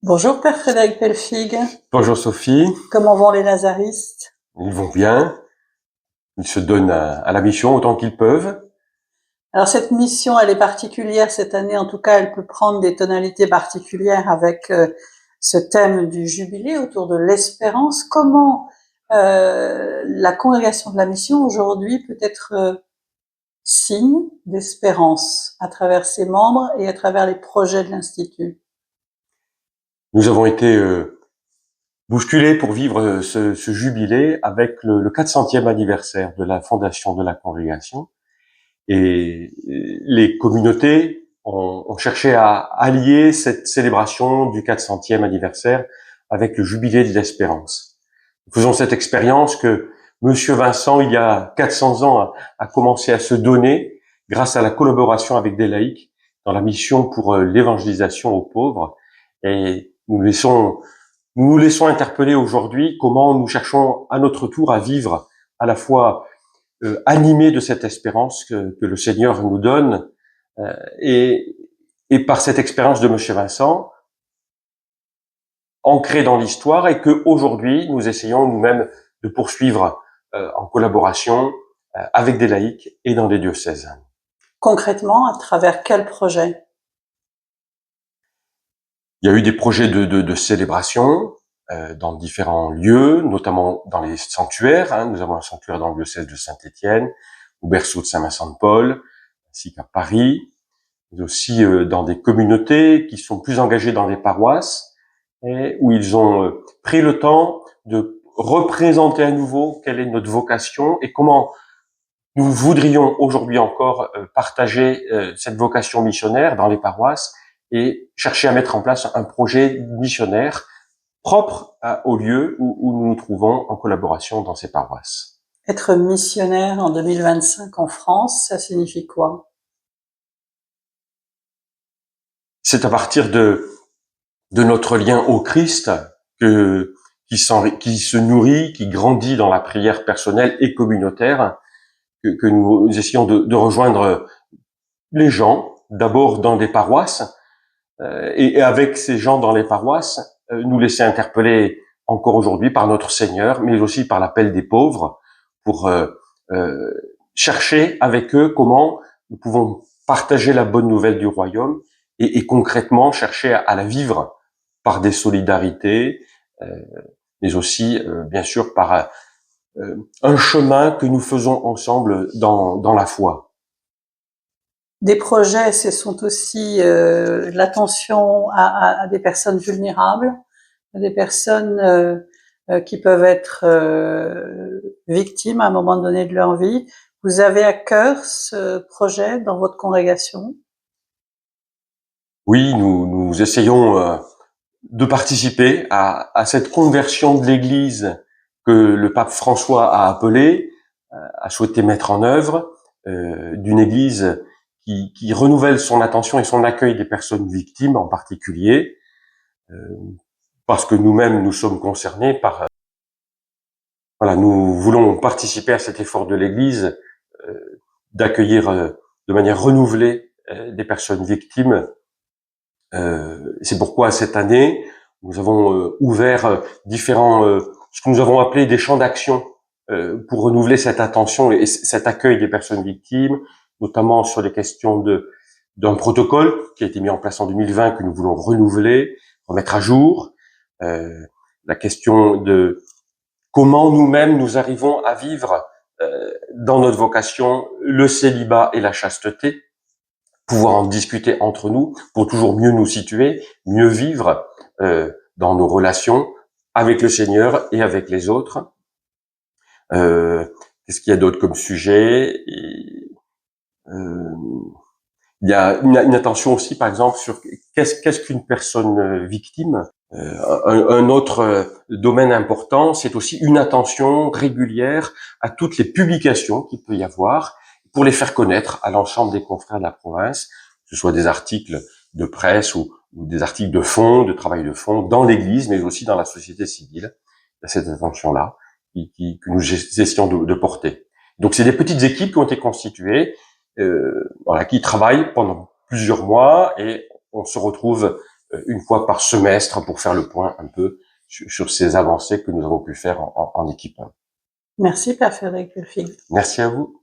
Bonjour Père Frédéric Pelfig, Bonjour Sophie, comment vont les lazaristes? ils vont bien, ils se donnent à la mission autant qu'ils peuvent. Alors cette mission, elle est particulière cette année, en tout cas elle peut prendre des tonalités particulières avec ce thème du jubilé autour de l'espérance. Comment la congrégation de la mission aujourd'hui peut être signe d'espérance à travers ses membres et à travers les projets de l'Institut? Nous avons été bousculés pour vivre ce jubilé avec le 400e anniversaire de la fondation de la congrégation. Et les communautés ont cherché à allier cette célébration du 400e anniversaire avec le jubilé de l'espérance. Nous faisons cette expérience que Monsieur Vincent, il y a 400 ans, a commencé à se donner grâce à la collaboration avec des laïcs dans la mission pour l'évangélisation aux pauvres. Et nous nous laissons interpeller aujourd'hui comment nous cherchons à notre tour à vivre à la fois animés de cette espérance que le Seigneur nous donne et, et par cette expérience de Monsieur Vincent, ancrée dans l'histoire et que aujourd'hui nous essayons nous-mêmes de poursuivre en collaboration avec des laïcs et dans des diocèses. Concrètement, à travers quel projet? Il y a eu des projets de célébration dans différents lieux, notamment dans les sanctuaires. Nous avons un sanctuaire dans le diocèse de Saint-Étienne, au berceau de Saint-Vincent de Paul, ainsi qu'à Paris, mais aussi dans des communautés qui sont plus engagées dans des paroisses et où ils ont pris le temps de représenter à nouveau quelle est notre vocation et comment nous voudrions aujourd'hui encore partager cette vocation missionnaire dans les paroisses et chercher à mettre en place un projet missionnaire propre au lieu où nous nous trouvons en collaboration dans ces paroisses. Être missionnaire en 2025 en France, ça signifie quoi? C'est à partir de notre lien au Christ qui se nourrit, qui grandit dans la prière personnelle et communautaire, que nous essayons de rejoindre les gens, d'abord dans des paroisses, et avec ces gens dans les paroisses, nous laisser interpeller encore aujourd'hui par notre Seigneur, mais aussi par l'appel des pauvres, pour chercher avec eux comment nous pouvons partager la bonne nouvelle du royaume et concrètement chercher à la vivre par des solidarités, mais aussi, bien sûr, par un chemin que nous faisons ensemble dans la foi. Des projets, ce sont aussi l'attention à des personnes vulnérables, à des personnes qui peuvent être victimes à un moment donné de leur vie. Vous avez à cœur ce projet dans votre congrégation? Oui, nous essayons de participer à cette conversion de l'Église que le pape François a appelée, a souhaité mettre en œuvre, d'une Église qui renouvelle son attention et son accueil des personnes victimes en particulier, parce que nous-mêmes nous sommes concernés par... voilà, nous voulons participer à cet effort de l'Église d'accueillir de manière renouvelée des personnes victimes. C'est pourquoi cette année, nous avons ouvert différents, ce que nous avons appelé des champs d'action pour renouveler cette attention et cet accueil des personnes victimes, notamment sur les questions d'un protocole qui a été mis en place en 2020 que nous voulons renouveler, remettre à jour, la question de comment nous-mêmes nous arrivons à vivre dans notre vocation le célibat et la chasteté, pouvoir en discuter entre nous pour toujours mieux nous situer, mieux vivre dans nos relations avec le Seigneur et avec les autres. Qu'est-ce qu'il y a d'autre comme sujet? Il y a une attention aussi, par exemple, sur qu'est-ce qu'une personne victime. Un autre domaine important, c'est aussi une attention régulière à toutes les publications qu'il peut y avoir pour les faire connaître à l'ensemble des confrères de la province, que ce soit des articles de presse ou des articles de fond, de travail de fond, dans l'Église, mais aussi dans la société civile. Il y a cette attention-là que nous essayons de porter. Donc, c'est des petites équipes qui ont été constituées, voilà, qui travaillent pendant plusieurs mois et on se retrouve une fois par semestre pour faire le point un peu sur ces avancées que nous avons pu faire en équipe. Merci, Père Frédéric Lefig. Merci à vous.